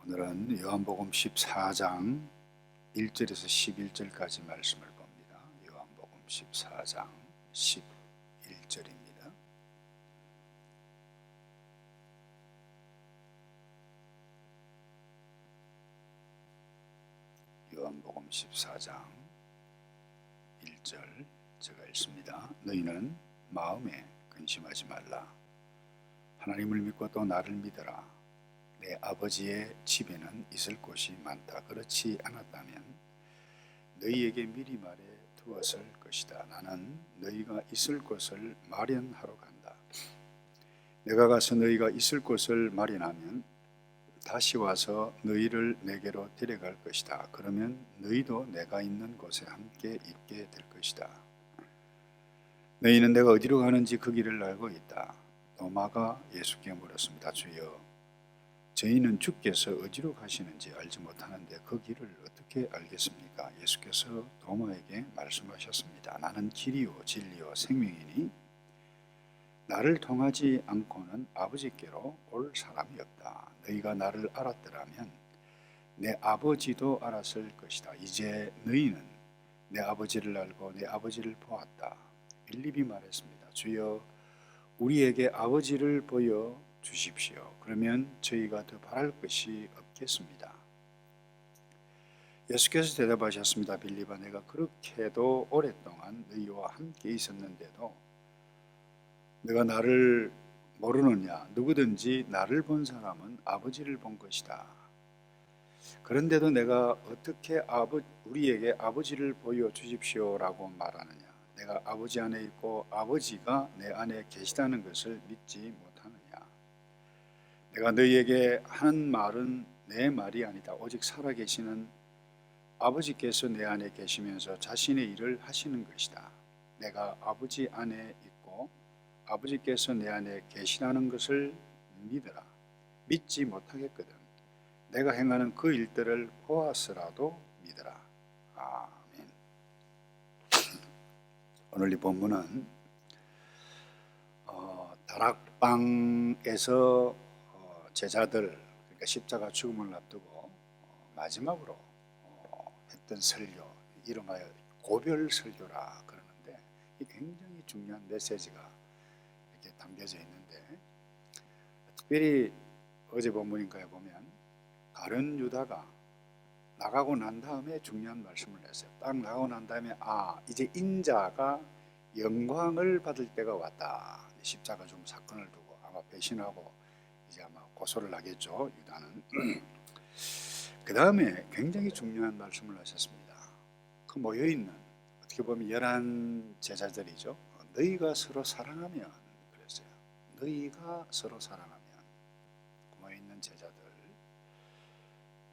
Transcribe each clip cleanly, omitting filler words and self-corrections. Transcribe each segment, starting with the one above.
오늘은 요한복음 14장 1절에서 11절까지 말씀을 봅니다. 요한복음 14장 11절입니다. 요한복음 14장 1절 제가 읽습니다. 너희는 마음에 근심하지 말라. 하나님을 믿고 또 나를 믿어라. 내 아버지의 집에는 있을 곳이 많다. 그렇지 않았다면 너희에게 미리 말해 두었을 것이다. 나는 너희가 있을 곳을 마련하러 간다. 내가 가서 너희가 있을 곳을 마련하면 다시 와서 너희를 내게로 데려갈 것이다. 그러면 너희도 내가 있는 곳에 함께 있게 될 것이다. 너희는 내가 어디로 가는지 그 길을 알고 있다. 도마가 예수께 물었습니다. 주여, 저희는 주께서 어디로 가시는지 알지 못하는데 그 길을 어떻게 알겠습니까? 예수께서 도마에게 말씀하셨습니다. 나는 길이요 진리요 생명이니 나를 통하지 않고는 아버지께로 올 사람이 없다. 너희가 나를 알았더라면 내 아버지도 알았을 것이다. 이제 너희는 내 아버지를 알고 내 아버지를 보았다. 빌립이 말했습니다. 주여, 우리에게 아버지를 보여 주십시오. 그러면 저희가 더 바랄 것이 없겠습니다. 예수께서 대답하셨습니다. 빌립아, 내가 그렇게도 오랫동안 너희와 함께 있었는데도 내가 나를 모르느냐? 누구든지 나를 본 사람은 아버지를 본 것이다. 그런데도 내가 어떻게 우리에게 아버지를 보여 주십시오라고 말하느냐? 내가 아버지 안에 있고 아버지가 내 안에 계시다는 것을 믿지 못하느냐? 내가 너희에게 하는 말은 내 말이 아니다. 오직 살아계시는 아버지께서 내 안에 계시면서 자신의 일을 하시는 것이다. 내가 아버지 안에 있고 아버지께서 내 안에 계시다는 것을 믿어라. 믿지 못하겠거든 내가 행하는 그 일들을 보았으라도 믿어라. 아멘. 오늘 이 본문은 다락방에서 제자들, 그러니까 십자가 죽음을 앞두고 마지막으로 했던 설교, 이름하여 고별 설교라 그러는데 이 굉장히 중요한 메시지가 이렇게 담겨져 있는데, 특별히 어제 본문인가에 보면 가룟 유다가 나가고 난 다음에 중요한 말씀을 했어요. 딱 나가고 난 다음에 이제 인자가 영광을 받을 때가 왔다. 십자가 죽음 사건을 두고 아마 배신하고 이제 아마 고소를 하겠죠, 유다는. 그 다음에 굉장히 중요한 말씀을 하셨습니다. 그 모여있는 어떻게 보면 11 제자들이죠. 너희가 서로 사랑하면, 그랬어요. 너희가 서로 사랑하면. 모여있는 제자들,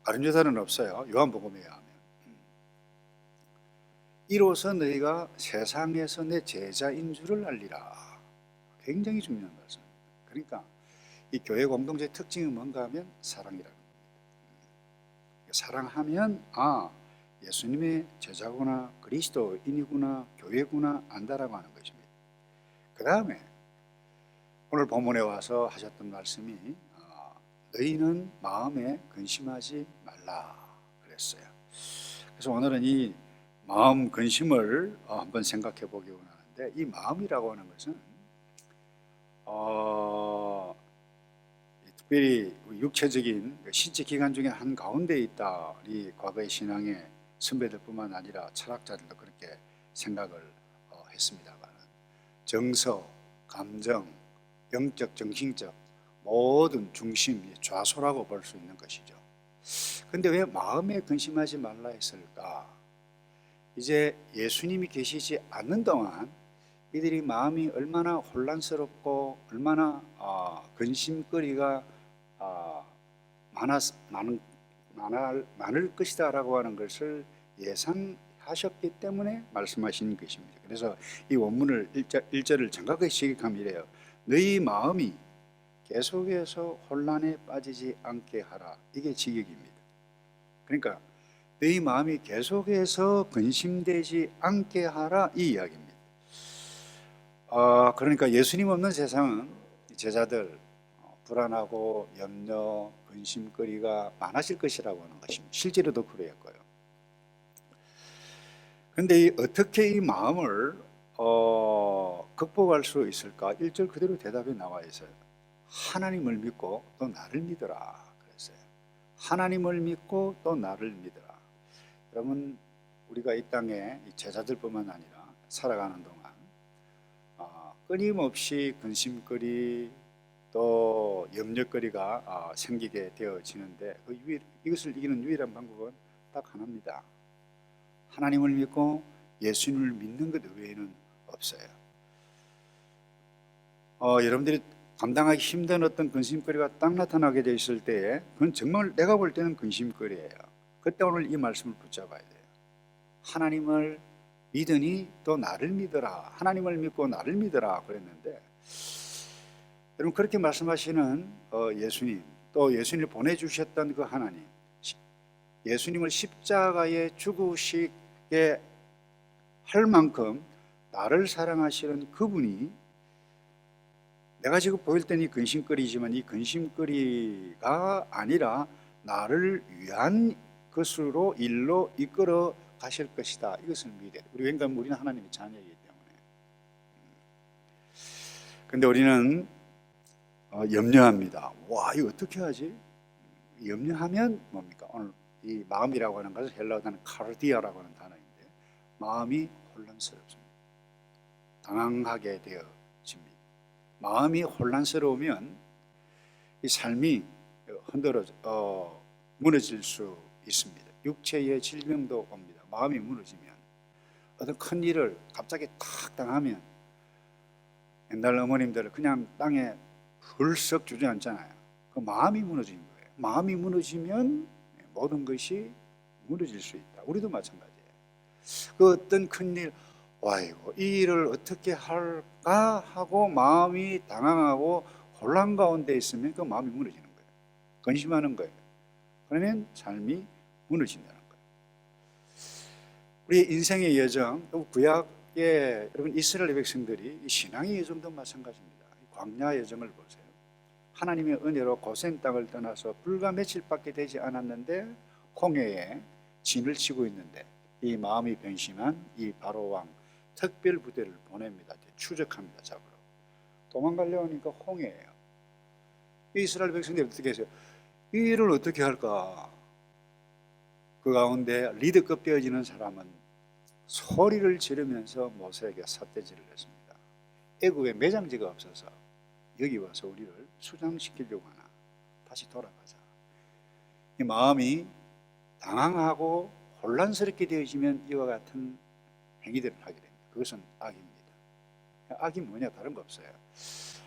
다른 제자는 없어요. 요한복음에 의하면. 이로써 너희가 세상에서 내 제자인 줄을 알리라. 굉장히 중요한 말씀입니다. 그러니까 이 교회 공동체의 특징이 뭔가 하면 사랑이라는 겁니다. 사랑하면 예수님의 제자구나, 그리스도인이구나, 교회구나 안다라고 하는 것입니다. 그 다음에 오늘 본문에 와서 하셨던 말씀이 너희는 마음에 근심하지 말라 그랬어요. 그래서 오늘은 이 마음 근심을 한번 생각해 보기 원하는데, 이 마음이라고 하는 것은 특별히 육체적인 신체 기관 중에 한 가운데 있다. 이 과거의 신앙의 선배들뿐만 아니라 철학자들도 그렇게 생각을 했습니다만, 정서, 감정, 영적, 정신적 모든 중심, 좌소라고 볼 수 있는 것이죠. 그런데 왜 마음에 근심하지 말라 했을까? 이제 예수님이 계시지 않는 동안 이들이 마음이 얼마나 혼란스럽고 얼마나 근심거리가 많을 것이다 라고 하는 것을 예상하셨기 때문에 말씀하신 것입니다. 그래서 이 원문을 1절을 정확하게 시각하면 이래요. 너희 마음이 계속해서 혼란에 빠지지 않게 하라. 이게 직역입니다. 그러니까 너희 마음이 계속해서 근심되지 않게 하라, 이 이야기입니다. 그러니까 예수님 없는 세상은 제자들 불안하고 염려, 근심거리가 많아질 것이라고 하는 것입니다. 실제로도 그랬고요. 그런데 어떻게 이 마음을 극복할 수 있을까? 1절 그대로 대답이 나와 있어요. 하나님을 믿고 또 나를 믿어라 그랬어요. 하나님을 믿고 또 나를 믿어라. 여러분, 우리가 이 땅에 제자들뿐만 아니라 살아가는 동안 끊임없이 근심거리 또 염려거리가 생기게 되어지는데 이것을 이기는 유일한 방법은 딱 하나입니다. 하나님을 믿고 예수님을 믿는 것 외에는 없어요. 여러분들이 감당하기 힘든 어떤 근심거리가 딱 나타나게 돼 있을 때에 그건 정말 내가 볼 때는 근심거리예요. 그때 오늘 이 말씀을 붙잡아야 돼요. 하나님을 믿으니 또 나를 믿어라. 하나님을 믿고 나를 믿어라 그랬는데, 여러분 그렇게 말씀하시는 예수님, 또 예수님을 보내주셨던 그 하나님, 예수님을 십자가에 죽으시게 할 만큼 나를 사랑하시는 그분이, 내가 지금 보일 때는 이 근심거리지만 이 근심거리가 아니라 나를 위한 것으로 일로 이끌어 가실 것이다. 이것을 믿어야 돼. 왜냐하면 우리는 하나님의 자녀이기 때문에. 근데 우리는 염려합니다. 와, 이거 어떻게 하지? 염려하면 뭡니까? 오늘 이 마음이라고 하는 것은 헬라어 단어 카르디아라고 하는 단어인데, 마음이 혼란스럽습니다. 당황하게 되어집니다. 마음이 혼란스러우면 이 삶이 무너질 수 있습니다. 육체의 질병도 옵니다. 마음이 무너지면, 어떤 큰 일을 갑자기 탁 당하면 옛날 어머님들 그냥 땅에 훌썩 주저앉잖아요. 그 마음이 무너진 거예요. 마음이 무너지면 모든 것이 무너질 수 있다. 우리도 마찬가지예요. 그 어떤 큰일, 아이고 이 일을 어떻게 할까 하고 마음이 당황하고 혼란 가운데 있으면 그 마음이 무너지는 거예요. 근심하는 거예요. 그러면 삶이 무너진다는 거예요. 우리 인생의 여정, 또 구약의 여러분 이스라엘 백성들이 신앙의 여정도 마찬가지입니다. 광야 여정을 보세요. 하나님의 은혜로 고센 땅을 떠나서 불과 며칠밖에 되지 않았는데 홍해에 진을 치고 있는데 이 마음이 변심한 이 바로 왕 특별 부대를 보냅니다. 추적합니다. 잡으러. 도망가려고 하니까 홍해예요. 이스라엘 백성들이 어떻게 했어요? 이 일을 어떻게 할까? 그 가운데 리더급 되어지는 사람은 소리를 지르면서 모세에게 삿대질을 했습니다. 애국에 매장지가 없어서 여기 와서 우리를 수장시키려고 하나? 다시 돌아가자. 이 마음이 당황하고 혼란스럽게 되어지면 이와 같은 행위들을 하게 됩니다. 그것은 악입니다. 악이 뭐냐? 다른 거 없어요.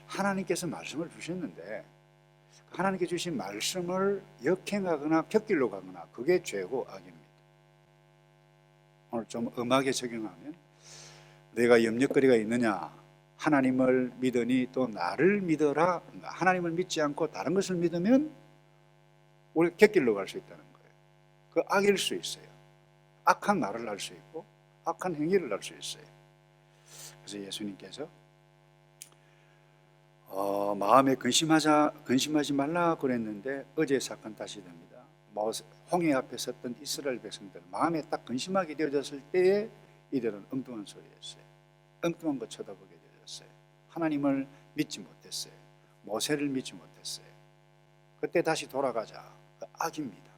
하나님께서 말씀을 주셨는데 하나님께 주신 말씀을 역행하거나 곁길로 가거나 그게 죄고 악입니다. 오늘 좀 엄하게 적용하면, 내가 염려거리가 있느냐? 하나님을 믿으니 또 나를 믿어라. 하나님을 믿지 않고 다른 것을 믿으면 우리 곁길로 갈 수 있다는 거예요. 그 악일 수 있어요. 악한 말을 할 수 있고 악한 행위를 할 수 있어요. 그래서 예수님께서 마음에 근심하지 말라 그랬는데 어제 사건 다시 됩니다. 홍해 앞에 섰던 이스라엘 백성들 마음에 딱 근심하게 되어졌을 때에 이들은 엉뚱한 소리 했어요. 엉뚱한 거 쳐다보게 되었어요. 하나님을 믿지 못했어요. 모세를 믿지 못했어요. 그때 다시 돌아가자. 그 악입니다.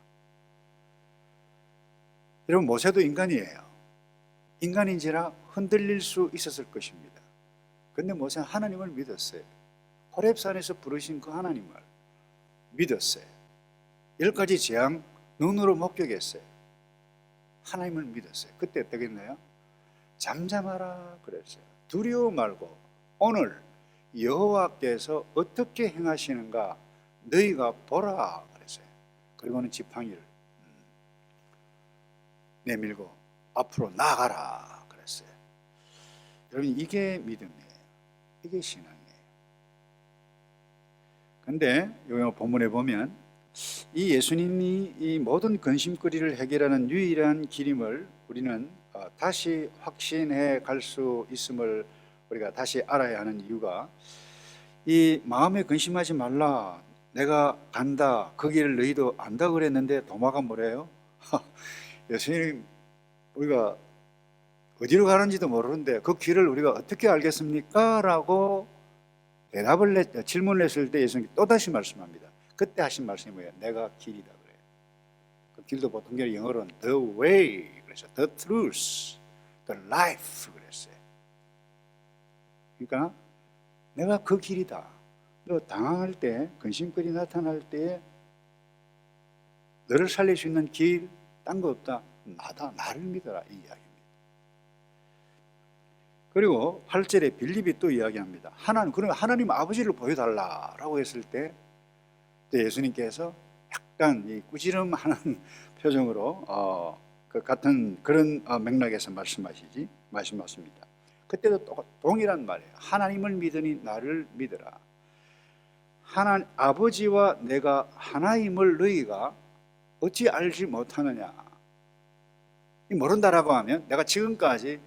여러분, 모세도 인간이에요. 인간인지라 흔들릴 수 있었을 것입니다. 그런데 모세는 하나님을 믿었어요. 호렙산에서 부르신 그 하나님을 믿었어요. 10가지 재앙 눈으로 목격했어요. 하나님을 믿었어요. 그때 어떻게 했나요? 잠잠하라 그랬어요. 두려워 말고 오늘 여호와께서 어떻게 행하시는가 너희가 보라 그랬어요. 그리고는 지팡이를 내밀고 앞으로 나아가라 그랬어요. 여러분, 이게 믿음이에요. 이게 신앙이에요. 근데 이 본문에 보면 이 예수님이 이 모든 근심거리를 해결하는 유일한 길임을 우리는 다시 확신해 갈 수 있음을 우리가 다시 알아야 하는 이유가, 이 마음에 근심하지 말라. 내가 간다. 그 길을 너희도 안다 그랬는데 도마가 뭐래요? 예수님, 우리가 어디로 가는지도 모르는데 그 길을 우리가 어떻게 알겠습니까? 라고 질문을 했을 때 예수님이 또다시 말씀합니다. 그때 하신 말씀이 뭐예요? 내가 길이다 그래요. 그 길도 보통 영어로는 the way 그래서 the truth, the life 그랬어요. 그러니까 내가 그 길이다. 너 당황할 때, 근심거리 나타날 때 너를 살릴 수 있는 길, 딴 거 없다. 나다. 나를 믿어라. 이 이야기입니다. 그리고 8절에 빌립이 또 이야기합니다. 그러면 하나님 아버지를 보여달라라고 했을 때 예수님께서 약간 이 꾸지름하는 표정으로 그 같은 그런 맥락에서 말씀하십니다. 그때도 동일한 말이에요. 하나님을 믿으니 나를 믿어라. 아버지와 내가 하나임을 너희가 어찌 알지 못하느냐. 모른다라고 하면 내가 지금까지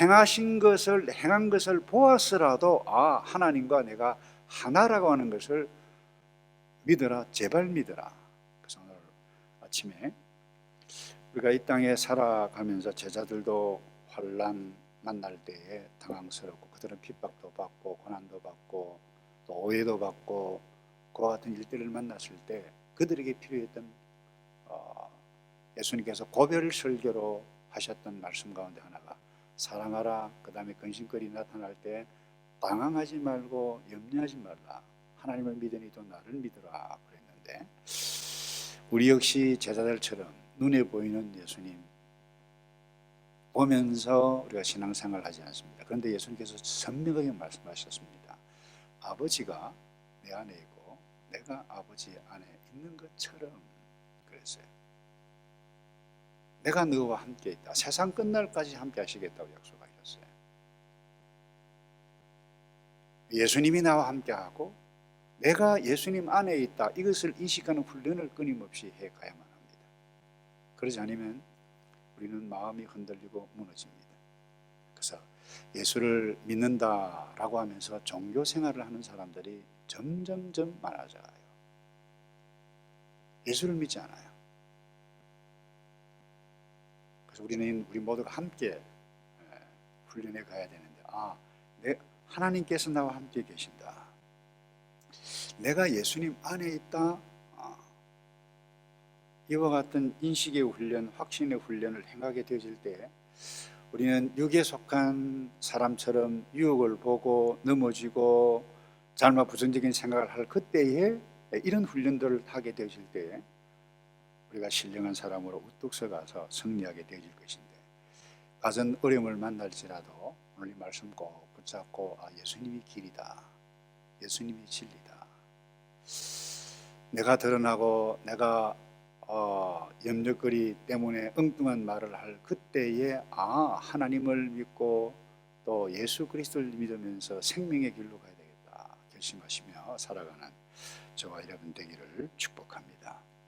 행한 것을 보았으라도 하나님과 내가 하나라고 하는 것을 믿어라. 제발 믿어라. 그래서 오늘 아침에 우리가 이 땅에 살아가면서 제자들도 환난 만날 때에 당황스럽고 그들은 핍박도 받고 고난도 받고 또 오해도 받고 그와 같은 일들을 만났을 때 그들에게 필요했던 예수님께서 고별 설교로 하셨던 말씀 가운데 하나가 사랑하라. 그 다음에 근심거리 나타날 때 당황하지 말고 염려하지 말라. 하나님을 믿으니 또 나를 믿으라 그랬는데 우리 역시 제자들처럼 눈에 보이는 예수님 보면서 우리가 신앙생활을 하지 않습니다. 그런데 예수님께서 선명하게 말씀하셨습니다. 아버지가 내 안에 있고 내가 아버지 안에 있는 것처럼 그랬어요. 내가 너와 함께 있다. 세상 끝날까지 함께 하시겠다고 약속하셨어요. 예수님이 나와 함께하고 내가 예수님 안에 있다. 이것을 인식하는 훈련을 끊임없이 해가야만 합니다. 그러지 않으면 우리는 마음이 흔들리고 무너집니다. 그래서 예수를 믿는다라고 하면서 종교 생활을 하는 사람들이 점점점 많아져요. 예수를 믿지 않아요. 그래서 우리 모두가 함께 훈련해 가야 되는데 하나님께서 나와 함께 계신다. 내가 예수님 안에 있다. 이와 같은 인식의 훈련, 확신의 훈련을 행하게 되어질 때 우리는 육에 속한 사람처럼 유혹을 보고 넘어지고 잘못 부정적인 생각을 할 그때에 이런 훈련들을 하게 되어질 때 우리가 신령한 사람으로 우뚝 서가서 승리하게 되어질 것인데 가진 어려움을 만날지라도 오늘 이 말씀 꼭 붙잡고 예수님이 길이다. 예수님이 진리다. 내가 드러나고 내가 염려거리 때문에 엉뚱한 말을 할 그때에 하나님을 믿고 또 예수 그리스도를 믿으면서 생명의 길로 가야 되겠다 결심하시며 살아가는 저와 여러분 되기를 축복합니다.